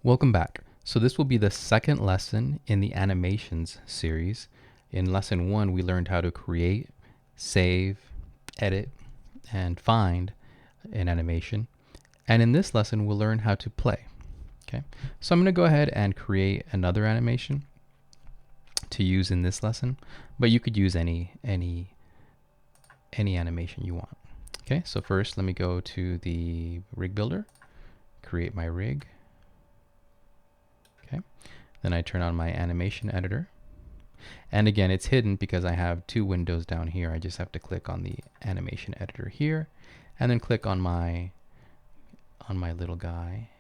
Welcome back. So this will be the second lesson in the animations series. In lesson 1, we learned how to create, save, edit, and find an animation. And in this lesson, we'll learn how to play. Okay. So I'm going to go ahead and create another animation to use in this lesson, but you could use any animation you want. Okay. So first, let me go to the rig builder, create my rig. Okay. Then I turn on my animation editor. And again, it's hidden because I have two windows down here. I just have to click on the animation editor here and then click on my little guy,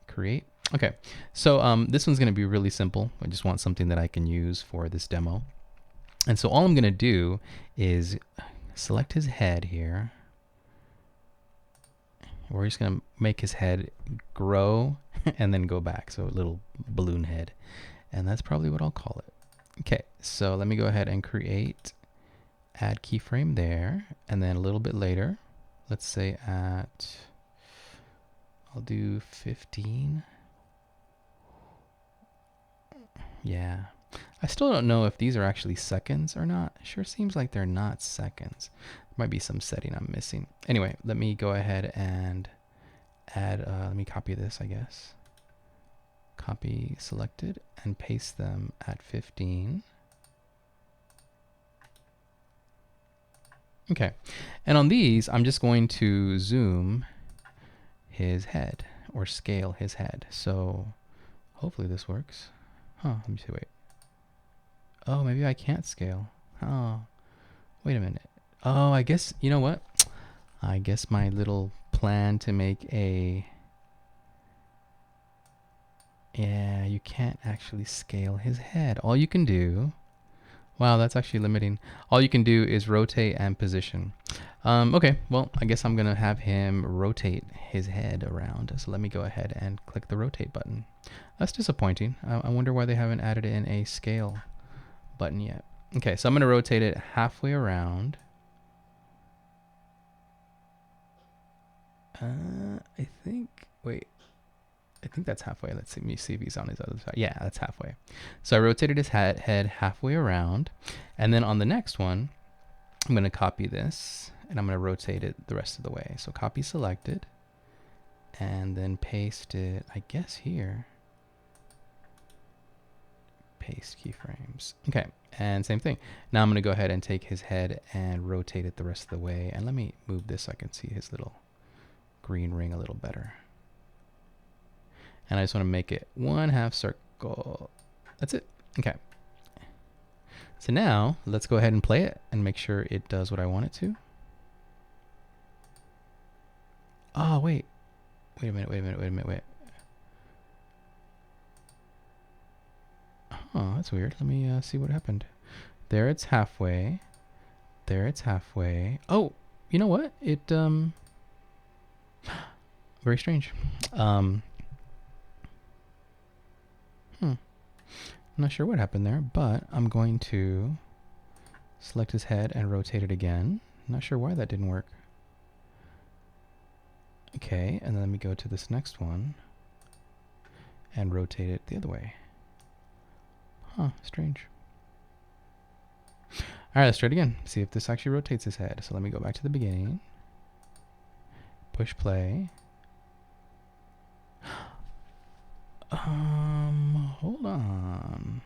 create. Okay, so this one's going to be really simple. I just want something that I can use for this demo. And so all I'm going to do is select his head here. We're just going to make his head grow and then go back. So a little balloon head. And that's probably what I'll call it. Okay, so let me go ahead and create, add keyframe there. And then a little bit later, let's say I'll do 15. Yeah. I still don't know if these are actually seconds or not. Sure seems like they're not seconds. There might be some setting I'm missing. Anyway, let me go ahead and add, let me copy this, I guess. Copy selected and paste them at 15. Okay. And on these, I'm just going to zoom his head or scale his head. So hopefully this works. Huh, let me see, wait. Oh, maybe I can't scale. Oh, wait a minute. Oh, I guess, you know what? I guess my little plan to make a... Yeah, you can't actually scale his head. All you can do... Wow, that's actually limiting. All you can do is rotate and position. Okay, well, I guess I'm going to have him rotate his head around. So let me go ahead and click the rotate button. That's disappointing. I wonder why they haven't added in a scale button yet. Okay, so I'm going to rotate it halfway around. I think, wait, I think that's halfway. Let me see if he's on his other side. Yeah, that's halfway. So I rotated his head halfway around. And then on the next one, I'm going to copy this and I'm going to rotate it the rest of the way. So copy selected and then paste it, I guess here. Paste keyframes. Okay, and same thing. Now I'm going to go ahead and take his head and rotate it the rest of the way. And let me move this so I can see his little green ring a little better. And I just want to make it 1/2 circle. That's it. Okay. So now let's go ahead and play it and make sure it does what I want it to. Oh, wait. Wait a minute. Oh, that's weird. Let me see what happened. There it's halfway. There it's halfway. Oh, you know what? It, very strange. I'm not sure what happened there, but I'm going to select his head and rotate it again. I'm not sure why that didn't work. Okay, and then let me go to this next one and rotate it the other way. Huh, strange. All right, let's try it again. See if this actually rotates his head. So let me go back to the beginning. Push play. Hold on.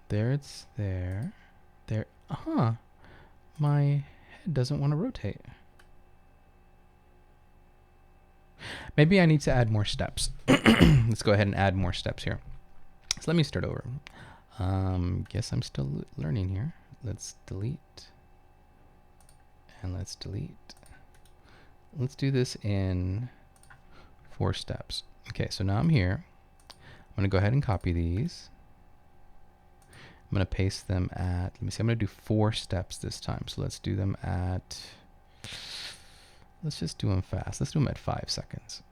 There it's there. There. My head doesn't want to rotate. Maybe I need to add more steps. Let's go ahead and add more steps here. So let me start over. Guess I'm still learning here. Let's delete. And let's delete. Let's do this in 4 steps. Okay, so now I'm here. I'm going to go ahead and copy these. I'm going to paste them at, let me see, I'm going to do 4 steps this time. So let's do them at, let's just do them fast. Let's do them at 5 seconds.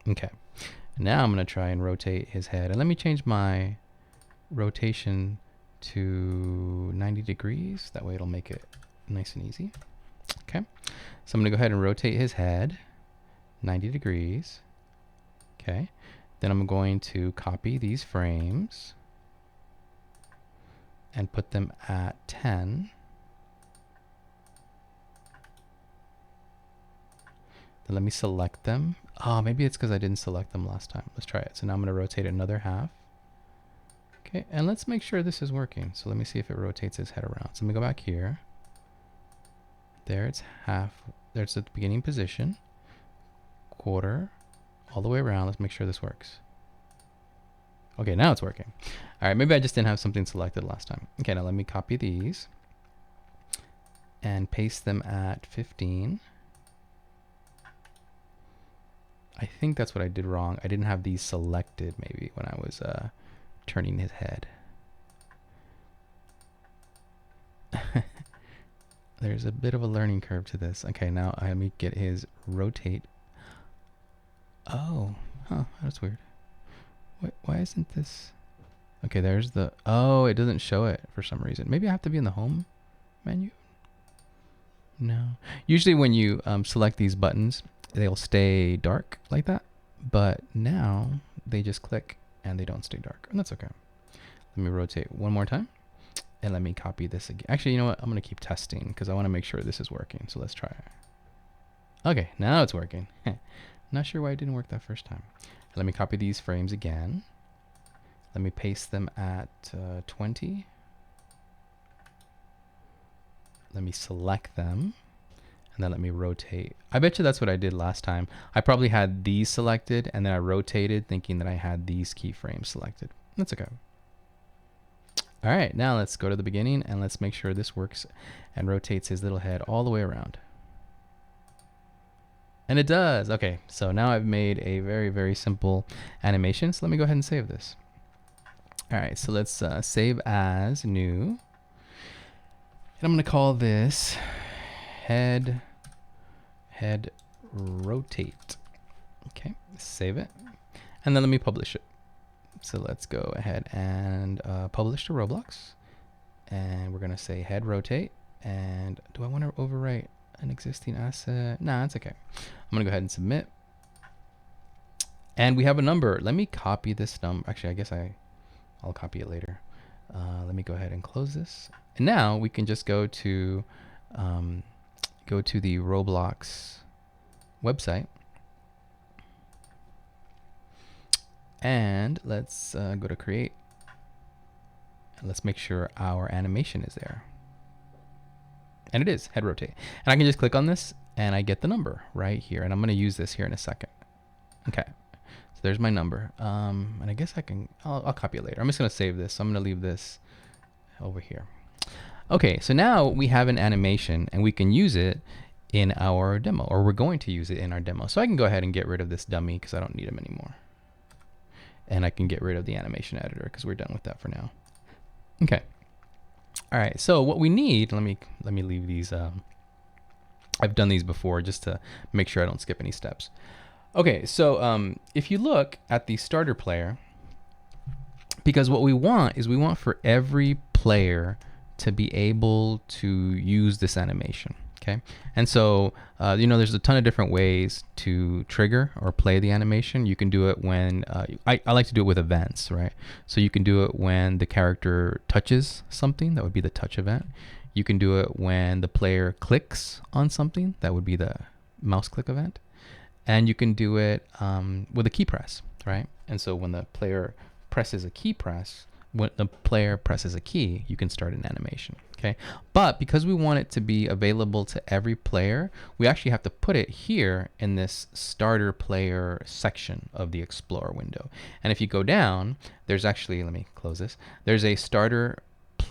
Okay, now I'm going to try and rotate his head. And let me change my rotation to 90 degrees. That way it'll make it nice and easy. Okay, so I'm gonna go ahead and rotate his head 90 degrees. Okay, then I'm going to copy these frames and put them at 10. Then let me select them. Oh, maybe it's because I didn't select them last time. Let's try it. So now I'm going to rotate another half. Okay, and let's make sure this is working. So let me see if it rotates his head around. So let me go back here. There, it's half. There's at the beginning position. Quarter, all the way around. Let's make sure this works. Okay, now it's working. All right, maybe I just didn't have something selected last time. Okay, now let me copy these and paste them at 15. I think that's what I did wrong. I didn't have these selected maybe when I was turning his head. There's a bit of a learning curve to this. Okay, now let me get his rotate. Oh, huh, that's weird. Why isn't this? Okay, there's the, oh, it doesn't show it for some reason. Maybe I have to be in the home menu? No. Usually when you select these buttons, they'll stay dark like that. But now they just click and they don't stay dark. And that's okay. Let me rotate one more time. And let me copy this again. Actually, you know what? I'm going to keep testing because I want to make sure this is working. So let's try it. Okay, now it's working. Not sure why it didn't work that first time. Let me copy these frames again. Let me paste them at 20. Let me select them. And then let me rotate. I bet you that's what I did last time. I probably had these selected and then I rotated thinking that I had these keyframes selected. That's okay. All right, now let's go to the beginning and let's make sure this works and rotates his little head all the way around. And it does. Okay, so now I've made a very, very simple animation. So let me go ahead and save this. All right, so let's save as new. And I'm going to call this head rotate. Okay, save it. And then let me publish it. So let's go ahead and publish to Roblox. And we're going to say head rotate. And do I want to overwrite an existing asset? Nah, it's okay. I'm going to go ahead and submit. And we have a number. Let me copy this number. Actually, I guess I'll copy it later. Let me go ahead and close this. And now we can just go to the Roblox website. And let's go to create. And let's make sure our animation is there. And it is head rotate. And I can just click on this and I get the number right here. And I'm going to use this here in a second. Okay. So there's my number. And I guess I'll copy it later. I'm just going to save this. So I'm going to leave this over here. Okay. So now we have an animation and we can use it in our demo, or we're going to use it in our demo. So I can go ahead and get rid of this dummy because I don't need him anymore. And I can get rid of the animation editor because we're done with that for now. Okay. All right. So what we need, let me leave these. I've done these before just to make sure I don't skip any steps. Okay. So if you look at the starter player, because what we want is we want for every player to be able to use this animation. Okay, and so there's a ton of different ways to trigger or play the animation. You can do it when I like to do it with events, right? So you can do it when the character touches something, that would be the touch event. You can do it when the player clicks on something, that would be the mouse click event. And you can do it with a key press, right? And so when the player presses a key press, when the player presses a key, you can start an animation. Okay, but because we want it to be available to every player, we actually have to put it here in this starter player section of the Explorer window. And if you go down, there's actually, let me close this. There's a starter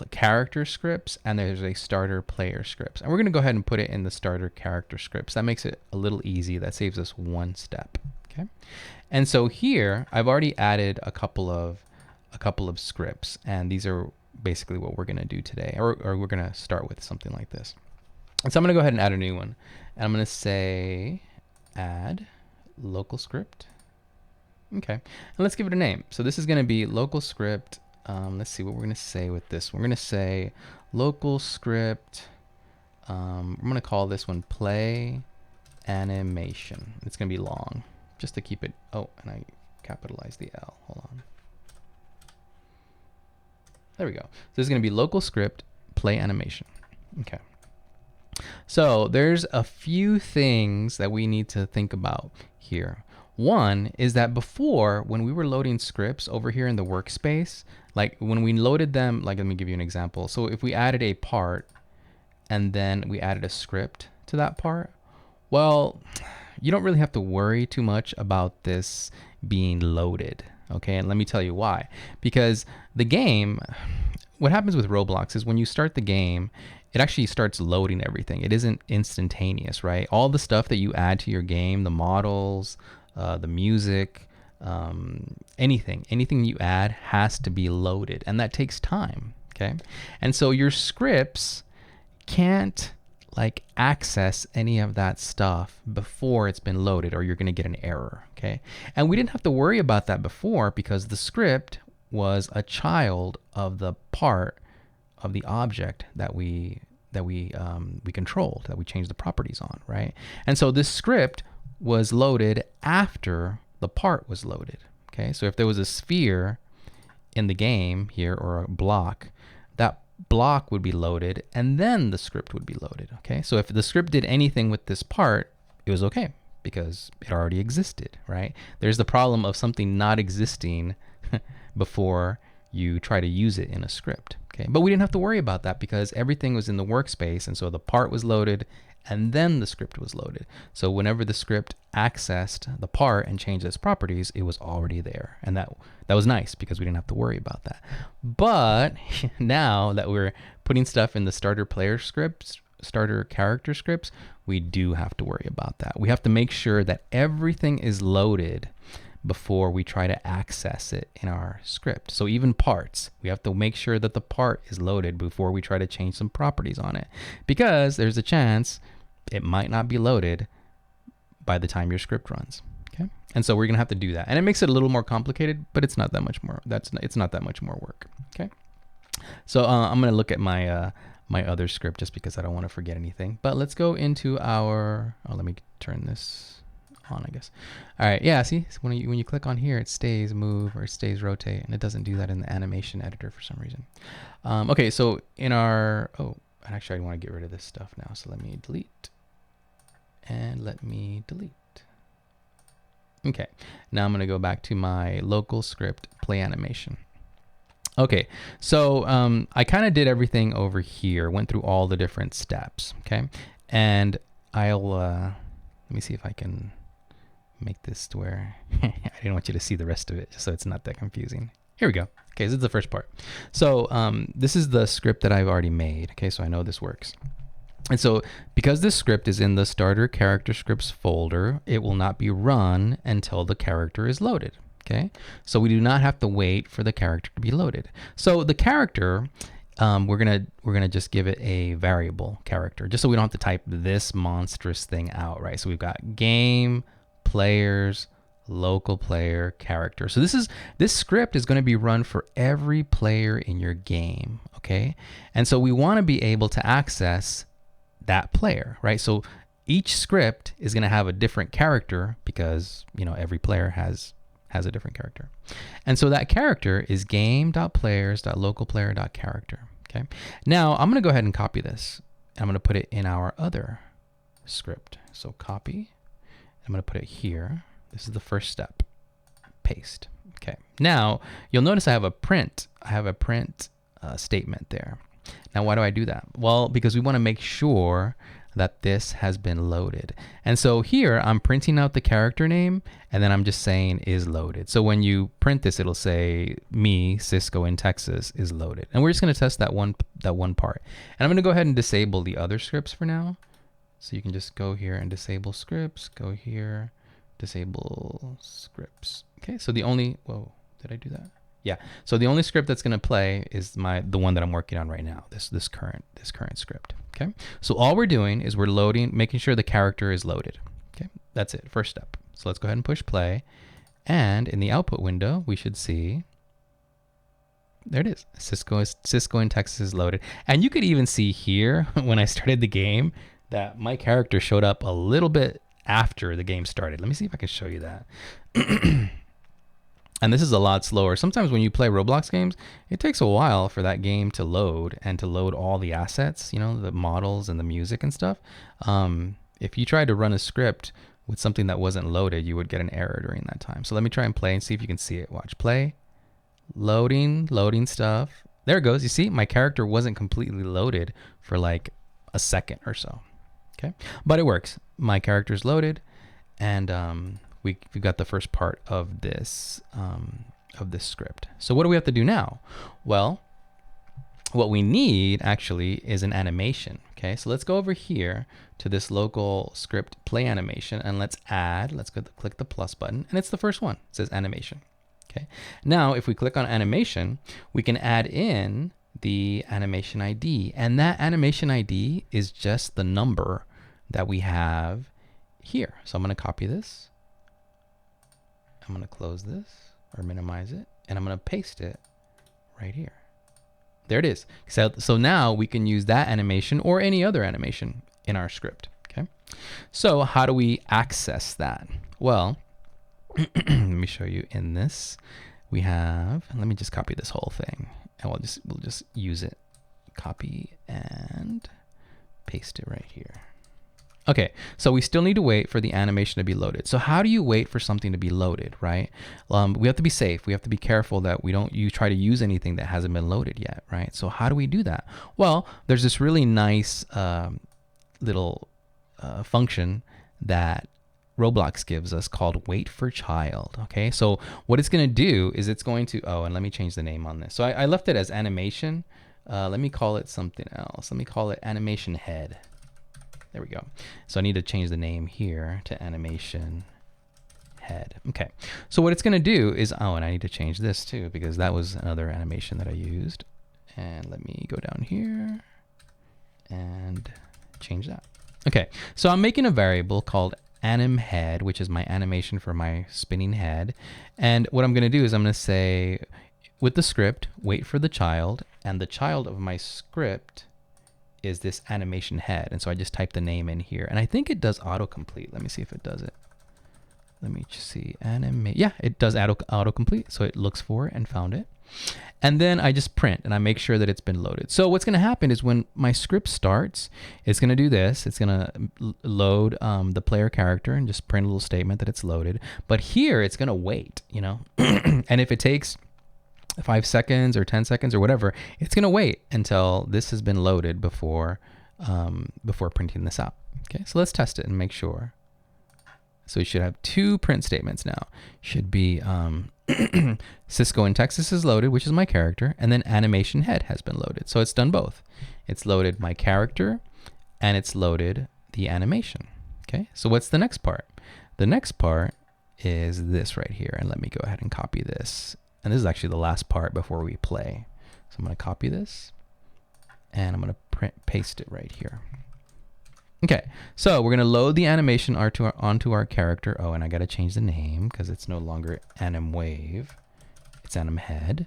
character scripts and there's a starter player scripts. And we're going to go ahead and put it in the starter character scripts. That makes it a little easy. That saves us one step. Okay, and so here I've already added a couple of scripts, and these are basically what we're going to do today, or we're going to start with something like this. And so I'm going to go ahead and add a new one, and I'm going to say add local script. Okay, and let's give it a name. So this is going to be local script let's see what we're going to say with this. We're going to say local script. I'm going to call this one play animation. It's going to be long just to keep it. Oh, and I capitalized the L. Hold on. There we go. So this is going to be local script play animation. Okay. So there's a few things that we need to think about here. One is that before, when we were loading scripts over here in the workspace, like when we loaded them, like let me give you an example. So if we added a part and then we added a script to that part, well, you don't really have to worry too much about this being loaded. Okay, and let me tell you why. Because the game, what happens with Roblox is when you start the game, it actually starts loading everything. It isn't instantaneous, right? All the stuff that you add to your game, the models, the music, anything you add has to be loaded, and that takes time, okay? And so your scripts can't like access any of that stuff before it's been loaded, or you're going to get an error, okay? And we didn't have to worry about that before because the script was a child of the part of the object that we controlled, that we changed the properties on, right? And so this script was loaded after the part was loaded, okay? So if there was a sphere in the game here, or a block, that block would be loaded and then the script would be loaded, okay? So if the script did anything with this part, it was okay because it already existed, right? There's the problem of something not existing before you try to use it in a script, okay? But we didn't have to worry about that because everything was in the workspace, and so the part was loaded and then the script was loaded. So whenever the script accessed the part and changed its properties, it was already there. And that was nice because we didn't have to worry about that. But now that we're putting stuff in the starter player scripts, starter character scripts, we do have to worry about that. We have to make sure that everything is loaded before we try to access it in our script. So even parts, we have to make sure that the part is loaded before we try to change some properties on it, because there's a chance it might not be loaded by the time your script runs. Okay, and so we're gonna have to do that, and it makes it a little more complicated, but it's not that much more. It's not that much more work. Okay, so I'm gonna look at my my other script just because I don't want to forget anything. But let's go into our. Oh, let me turn this on, I guess. All right, yeah, see, so when you click on here, it stays move or it stays rotate, and it doesn't do that in the animation editor for some reason. Okay, so in our, oh, actually I want to get rid of this stuff now, so let me delete, and let me delete. Okay, now I'm going to go back to my local script play animation. Okay, so I kind of did everything over here, went through all the different steps, okay, and I'll, let me see if I can make this to where I didn't want you to see the rest of it, just so it's not that confusing. Here we go. Okay, this is the first part. So this is the script that I've already made. Okay, so I know this works. And so because this script is in the starter character scripts folder, it will not be run until the character is loaded. Okay, so we do not have to wait for the character to be loaded. So the character, we're gonna just give it a variable character, just so we don't have to type this monstrous thing out, right? So we've got game, players, local player, character. So this script is going to be run for every player in your game, okay? And so we want to be able to access that player, right? So each script is going to have a different character because, you know, every player has a different character. And so that character is game.players.localplayer.character, okay? Now I'm going to go ahead and copy this. I'm going to put it in our other script. So copy. I'm going to put it here. This is the first step. Paste. Okay. Now you'll notice I have a print. Statement there. Now why do I do that? Well, because we want to make sure that this has been loaded. And so here I'm printing out the character name, and then I'm just saying is loaded. So when you print this, it'll say me, Cisco in Texas, is loaded. And we're just going to test that one part. And I'm going to go ahead and disable the other scripts for now. So you can just go here and disable scripts, go here, disable scripts. Okay, so the only, whoa, did I do that? Yeah, so the only script that's gonna play is the one that I'm working on right now, this current script, okay? So all we're doing is we're loading, making sure the character is loaded, okay? That's it, first step. So let's go ahead and push play, and in the output window, we should see there it is. Cisco in Texas is loaded. And you could even see here when I started the game that my character showed up a little bit after the game started. Let me see if I can show you that. And this is a lot slower. Sometimes when you play Roblox games, it takes a while for that game to load and to load all the assets, you know, the models and the music and stuff. If you tried to run a script with something that wasn't loaded, you would get an error during that time. So let me try and play and see if you can see it. Watch, play, loading stuff. There it goes. You see, my character wasn't completely loaded for like a second or so. Okay, but it works. My character's loaded, and we've got the first part of this script. So what do we have to do now? Well, what we need actually is an animation. Okay, so let's go over here to this local script play animation, and let's go click the plus button, and it's the first one. It says animation. Okay, now if we click on animation, we can add in the animation ID, and that animation ID is just the number that we have here. So I'm going to copy this. I'm going to close this or minimize it, and I'm going to paste it right here. There it is. So now we can use that animation or any other animation in our script. Okay. So how do we access that? Well, let me show you in this. We have, let me just copy this whole thing, and we'll just use it. Copy and paste it right here. Okay, so we still need to wait for the animation to be loaded. So how do you wait for something to be loaded, right? We have to be safe. We have to be careful that we don't try to use anything that hasn't been loaded yet, right? So how do we do that? Well, there's this really nice little function that Roblox gives us called wait for child. Okay, so what it's going to do is it's going to, and let me change the name on this. So I left it as animation. Let me call it something else. Let me call it animation head. There we go. So I need to change the name here to animation head. Okay. So what it's going to do is, and I need to change this too, because that was another animation that I used. And let me go down here and change that. Okay. So I'm making a variable called anim head, which is my animation for my spinning head. And what I'm going to do is I'm going to say with the script, wait for the child, and the child of my script is this animation head. And so I just type the name in here, and I think it does autocomplete. Let me see if it does it. Let me just see, yeah, it does autocomplete. So it looks for it and found it. And then I just print and I make sure that it's been loaded. So what's going to happen is when my script starts, it's going to do this. It's going to load the player character and just print a little statement that it's loaded. But here it's going to wait, you know, and if it takes 5 seconds or 10 seconds or whatever, it's going to wait until this has been loaded before printing this out. Okay, so let's test it and make sure. So we should have 2 print statements now. Should be Cisco in Texas is loaded, which is my character, and then animation head has been loaded. So it's done both. It's loaded my character and it's loaded the animation. Okay, so what's the next part? The next part is this right here, and let me go ahead and copy this. And this is actually the last part before we play. So I'm going to copy this and I'm going to paste it right here. Okay, so we're going to load the animation onto our character. Oh, and I got to change the name because it's no longer anim wave. It's anim head.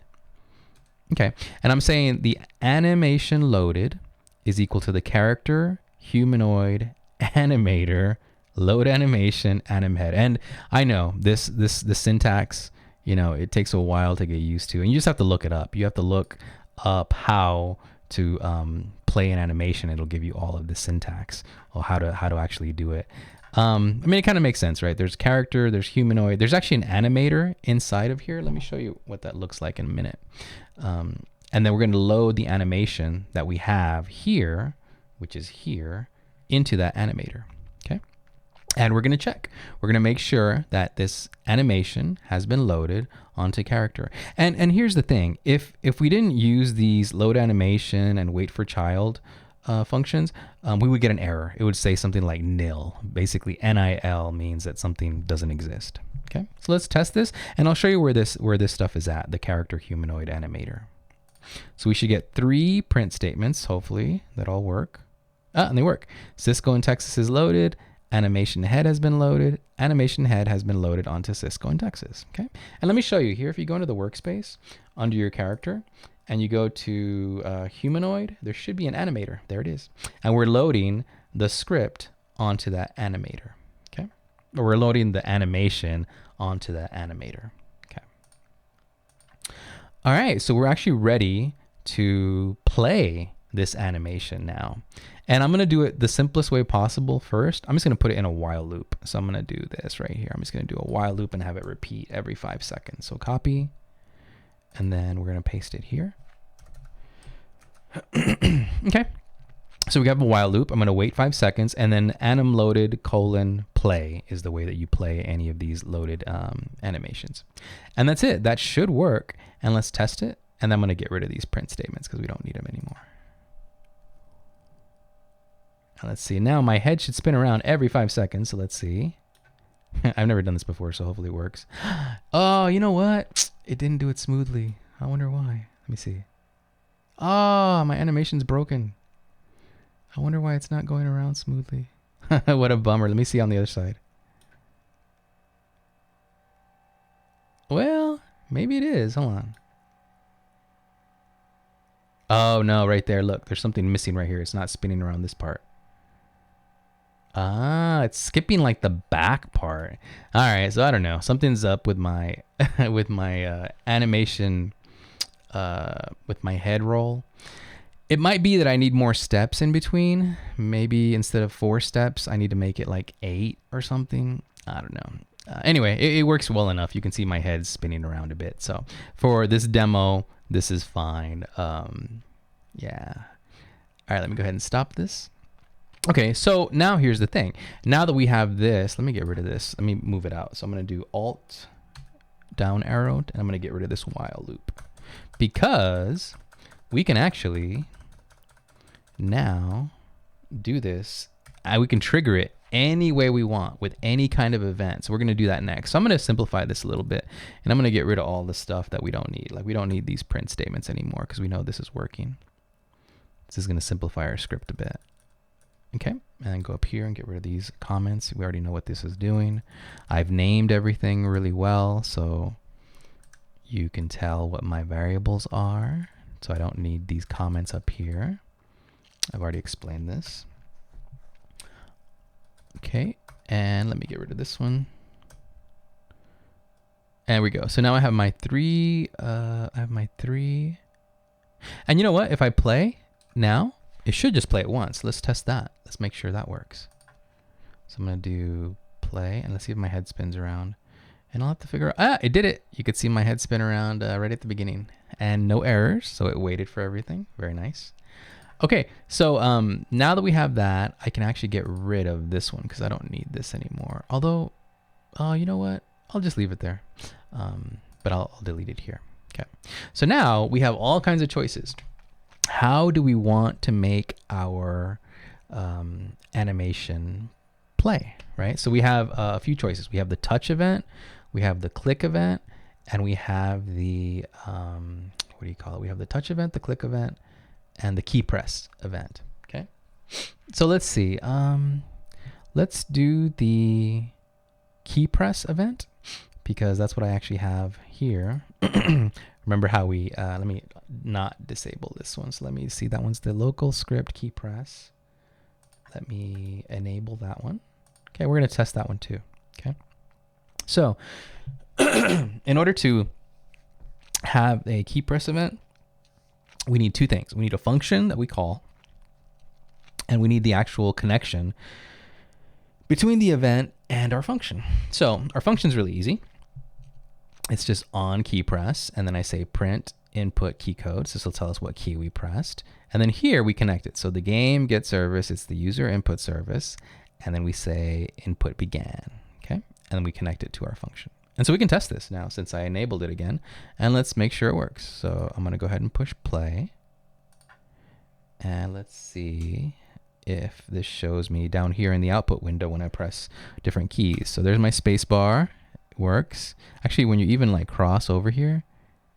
Okay, and I'm saying the animation loaded is equal to the character, humanoid, animator, load animation, anim head. And I know the syntax, you know, it takes a while to get used to, and you just have to look it up. You have to look up how to play an animation. It'll give you all of the syntax or how to actually do it. I mean, it kind of makes sense, right? There's character, there's humanoid, there's actually an animator inside of here. Let me show you what that looks like in a minute. And then we're going to load the animation that we have here, which is here, into that animator. Okay. And we're going to check. We're going to make sure that this animation has been loaded onto character. And here's the thing. If we didn't use these load animation and wait for child functions, we would get an error. It would say something like nil. Basically, NIL means that something doesn't exist. Okay, so let's test this, and I'll show you where this stuff is at, the character, humanoid, animator. So we should get 3 print statements, hopefully, that all work. And they work. Cisco in Texas is loaded. Animation head has been loaded. Animation head has been loaded onto Cisco in Texas. Okay. And let me show you here. If you go into the workspace under your character and you go to humanoid, there should be an animator. There it is. And we're loading the script onto that animator. Okay. Or we're loading the animation onto that animator. Okay. All right. So we're actually ready to play this animation now. And I'm going to do it the simplest way possible first. I'm just going to put it in a while loop. So I'm going to do this right here. I'm just going to do a while loop and have it repeat every 5 seconds. So copy, and then we're going to paste it here. Okay. So we have a while loop. I'm going to wait 5 seconds, and then anim loaded : play is the way that you play any of these loaded animations. And that's it. That should work. And let's test it. And I'm going to get rid of these print statements because we don't need them anymore. Let's see. Now my head should spin around every 5 seconds. So let's see. I've never done this before, so hopefully it works. Oh, you know what? It didn't do it smoothly. I wonder why. Let me see. Oh, my animation's broken. I wonder why it's not going around smoothly. What a bummer. Let me see on the other side. Well, maybe it is. Hold on. Oh, no, right there. Look, there's something missing right here. It's not spinning around this part. Ah, it's skipping like the back part. All right, so I don't know. Something's up with my with my animation with my head roll. It might be that I need more steps in between. Maybe instead of 4 steps, I need to make it like 8 or something. I don't know. Anyway, it works well enough. You can see my head spinning around a bit. So for this demo, this is fine. Yeah. All right, let me go ahead and stop this. Okay, so now here's the thing. Now that we have this, let me get rid of this. Let me move it out. So I'm going to do Alt down arrow, and I'm going to get rid of this while loop because we can actually now do this. We can trigger it any way we want with any kind of event. So we're going to do that next. So I'm going to simplify this a little bit, and I'm going to get rid of all the stuff that we don't need. Like we don't need these print statements anymore because we know this is working. This is going to simplify our script a bit. Okay, and go up here and get rid of these comments. We already know what this is doing. I've named everything really well, so you can tell what my variables are. So I don't need these comments up here. I've already explained this. Okay, and let me get rid of this one. And we go. So now I have my 3. And you know what? If I play now, it should just play it once. Let's test that. Let's make sure that works. So I'm going to do play, and let's see if my head spins around. And I'll have to figure out, it did it. You could see my head spin around right at the beginning. And no errors, so it waited for everything. Very nice. Okay, so now that we have that, I can actually get rid of this one because I don't need this anymore. Although, you know what? I'll just leave it there. But I'll delete it here. Okay, so now we have all kinds of choices. How do we want to make our animation play, right? So we have a few choices. We have the touch event, we have the click event, and we have the, what do you call it? We have the touch event, the click event, and the key press event, okay? So let's see. Let's do the key press event because that's what I actually have here. Remember how we, let me not disable this one. So let me see, that one's the local script key press. Let me enable that one. Okay, we're gonna test that one too, okay? So in order to have a key press event, we need 2 things. We need a function that we call, and we need the actual connection between the event and our function. So our function is really easy. It's just on key press, and then I say print input key code. So this will tell us what key we pressed. And then here we connect it. So the game get service, it's the user input service. And then we say input began, okay? And then we connect it to our function. And so we can test this now since I enabled it again. And let's make sure it works. So I'm gonna go ahead and push play. And let's see if this shows me down here in the output window when I press different keys. So there's my space bar. Works. Actually, when you even like cross over here,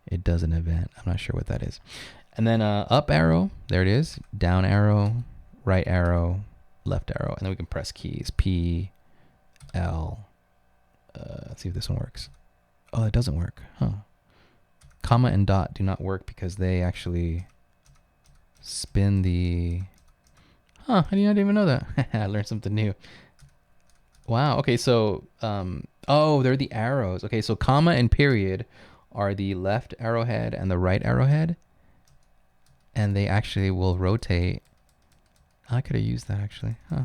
it does an event. I'm not sure what that is. And then up arrow, there it is. Down arrow, right arrow, left arrow, and then we can press keys P, L. Let's see if this one works. Oh, it doesn't work, huh? Comma and dot do not work because they actually spin the... Huh, I did not even know that. I learned something new. Wow, okay, so, oh, they're the arrows. Okay, so comma and period are the left arrowhead and the right arrowhead. And they actually will rotate. I could have used that actually, huh?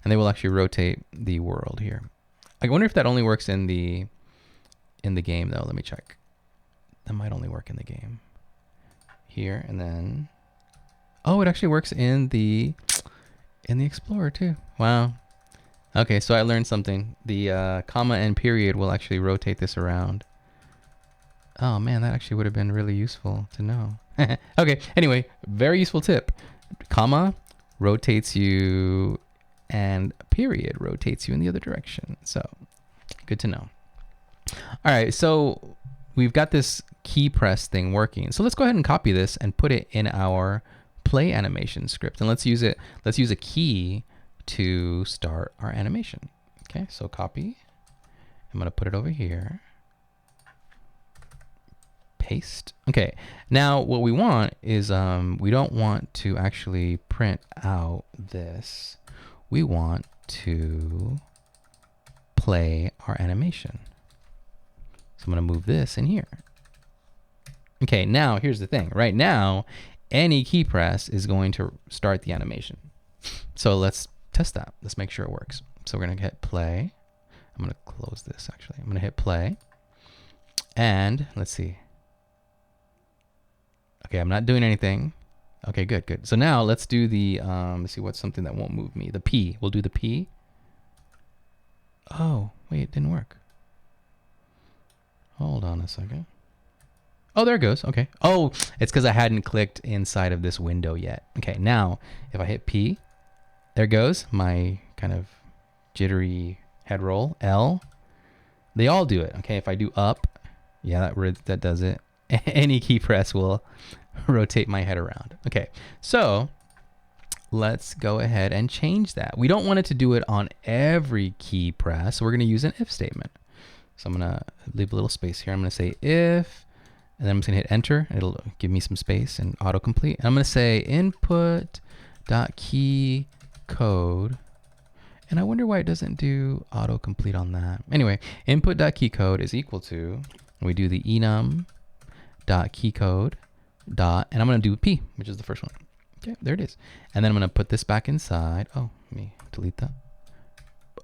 And they will actually rotate the world here. I wonder if that only works in the game though. Let me check. That might only work in the game. Here and then, oh, it actually works in the Explorer too. Wow. Okay, so I learned something. The comma and period will actually rotate this around. Oh man, that actually would have been really useful to know. Okay, anyway, very useful tip. Comma rotates you and period rotates you in the other direction. So good to know. All right, so we've got this key press thing working. So let's go ahead and copy this and put it in our play animation script. And let's use a key to start our animation. Okay, so copy. I'm gonna put it over here. Paste. Okay, now what we want is we don't want to actually print out this. We want to play our animation. So I'm going to move this in here. Okay, now here's the thing. Right now, any key press is going to start the animation. So let's test that. Let's make sure it works. So we're going to hit play. I'm going to close this actually. I'm going to hit play. And let's see. Okay, I'm not doing anything. Okay, good, good. So now let's do the, let's see what's something that won't move me. The P, we'll do the P. Oh, wait, it didn't work. Hold on a second. Oh, there it goes, okay. Oh, it's because I hadn't clicked inside of this window yet. Okay, now if I hit P, there goes my kind of jittery head roll. L, they all do it. Okay, if I do up, yeah, that does it. Any key press will rotate my head around. Okay, so let's go ahead and change that. We don't want it to do it on every key press, so we're going to use an if statement. So I'm going to leave a little space here. I'm going to say if, and then I'm just going to hit enter. It'll give me some space and autocomplete. And I'm going to say input.key code. And I wonder why it doesn't do autocomplete on that. Anyway, input.key code is equal to, we do the enum.keycode dot, and I'm going to do P, which is the first one. Okay, there it is. And then I'm going to put this back inside. Oh, let me delete that.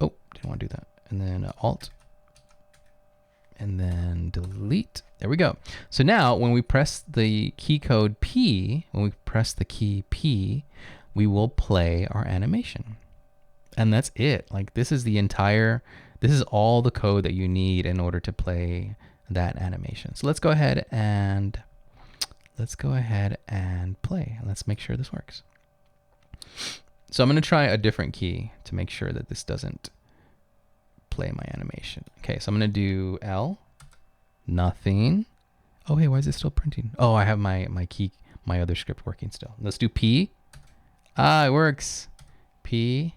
Oh, didn't want to do that. And then Alt. And then delete. There we go. So now when we press the key code P, when we press the key P, we will play our animation. And that's it. Like this is all the code that you need in order to play that animation. So let's go ahead and play. Let's make sure this works. So I'm going to try a different key to make sure that this doesn't play my animation. Okay, so I'm going to do L, nothing. Oh, hey, why is it still printing? Oh, I have my other script working still. Let's do P. Ah, it works. P.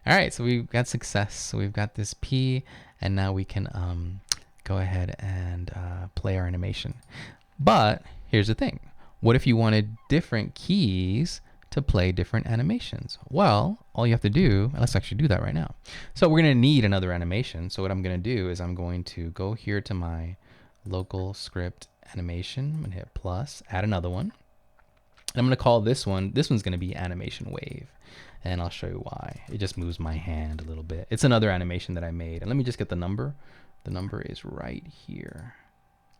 All right, so we've got success. So we've got this P, and now we can go ahead and play our animation. But here's the thing. What if you wanted different keys to play different animations? Well, all you have to do, let's actually do that right now. So we're going to need another animation. So what I'm going to do is I'm going to go here to my local script animation. I'm going to hit plus, add another one. And I'm going to call this one's going to be animation wave. And I'll show you why. It just moves my hand a little bit. It's another animation that I made. And let me just get the number. The number is right here.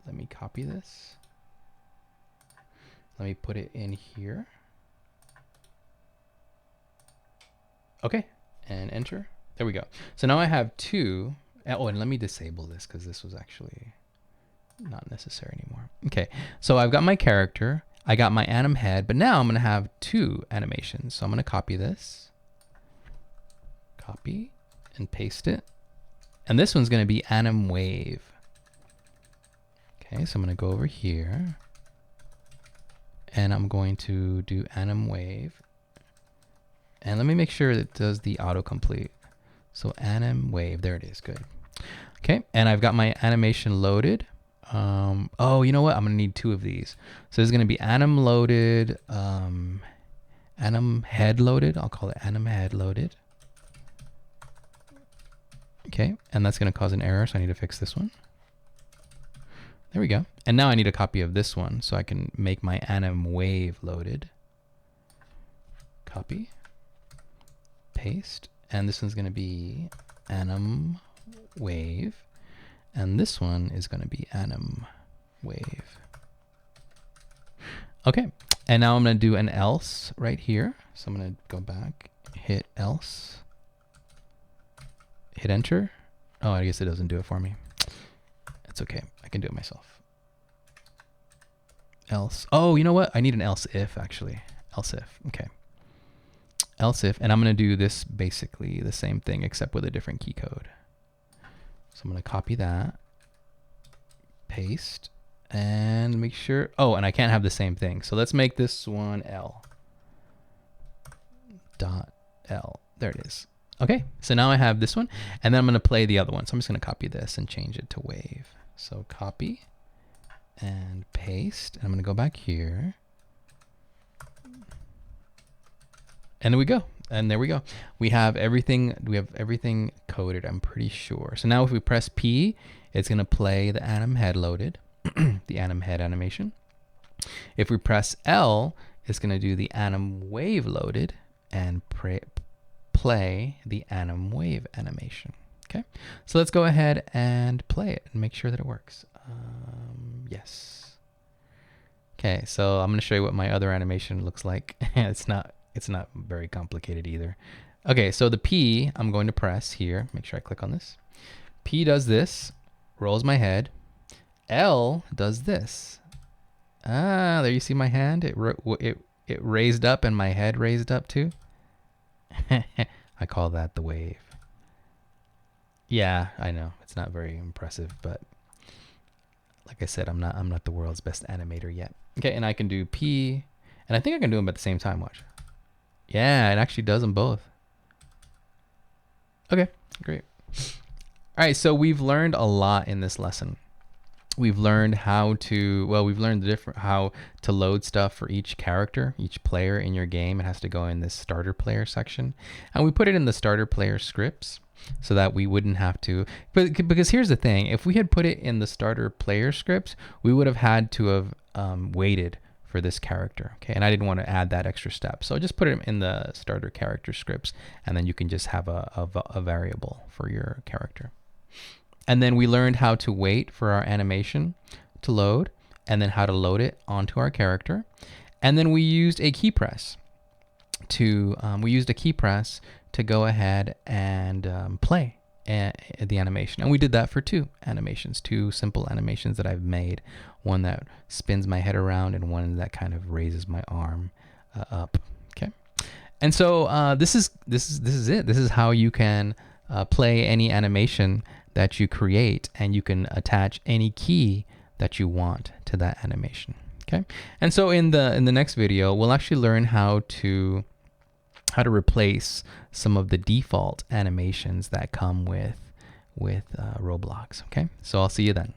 Let me copy this. Let me put it in here. Okay, and enter. There we go. So now I have two. Oh, and let me disable this because this was actually not necessary anymore. Okay, so I've got my character. I got my anim head, but now I'm going to have two animations. So I'm going to copy this. Copy and paste it. And this one's going to be anim wave. Okay, so I'm going to go over here. And I'm going to do anim wave. And let me make sure it does the autocomplete. So anim wave, there it is, good. Okay, and I've got my animation loaded. Oh, you know what? I'm gonna need 2 of these. So there's gonna be anim loaded, anim head loaded. I'll call it anim head loaded. Okay, and that's gonna cause an error, so I need to fix this one. There we go. And now I need a copy of this one so I can make my anim wave loaded. Copy, paste, and this one's gonna be anim wave, and this one is going to be anim wave. Okay, and now I'm going to do an else right here. So I'm going to go back, hit else, hit enter. Oh, I guess it doesn't do it for me. It's okay, I can do it myself. Else. Oh, you know what? I need an else if actually. Else if. Okay. Else if, and I'm going to do this basically the same thing except with a different key code. So I'm going to copy that, paste, and make sure. Oh, and I can't have the same thing. So let's make this one L. Dot L. There it is. Okay, so now I have this one, and then I'm going to play the other one. So I'm just going to copy this and change it to wave. So copy and paste. And I'm going to go back here. And there we go. And there we go. We have everything coded, I'm pretty sure. So now if we press P, it's going to play the anim head loaded, the anim head animation. If we press L, it's going to do the anim wave loaded and play the anim wave animation. Okay, so let's go ahead and play it and make sure that it works. Yes. Okay, so I'm going to show you what my other animation looks like. It's not very complicated either. Okay, so the P I'm going to press here. Make sure I click on this. P does this, rolls my head. L does this. Ah, there you see my hand. It raised up and my head raised up too. I call that the wave. Yeah, I know it's not very impressive, but like I said, I'm not the world's best animator yet. Okay, and I can do P, and I think I can do them at the same time. Watch. Yeah, it actually does them both. Okay, great. All right, so we've learned a lot in this lesson. We've learned how to load stuff for each character, each player in your game. It has to go in this starter player section. And we put it in the starter player scripts so that we wouldn't have to, because here's the thing, if we had put it in the starter player scripts, we would have had to have waited for this character, okay? And I didn't want to add that extra step. So just put it in the starter character scripts, and then you can just have a variable for your character. And then we learned how to wait for our animation to load, and then how to load it onto our character. And then we used a key press to go ahead and play the animation. And we did that for 2 animations, 2 simple animations that I've made. One that spins my head around and one that kind of raises my arm up. Okay. And so this is it. This is how you can play any animation that you create, and you can attach any key that you want to that animation. Okay. And so in the next video, we'll actually learn how to replace some of the default animations that come with Roblox. Okay. So I'll see you then.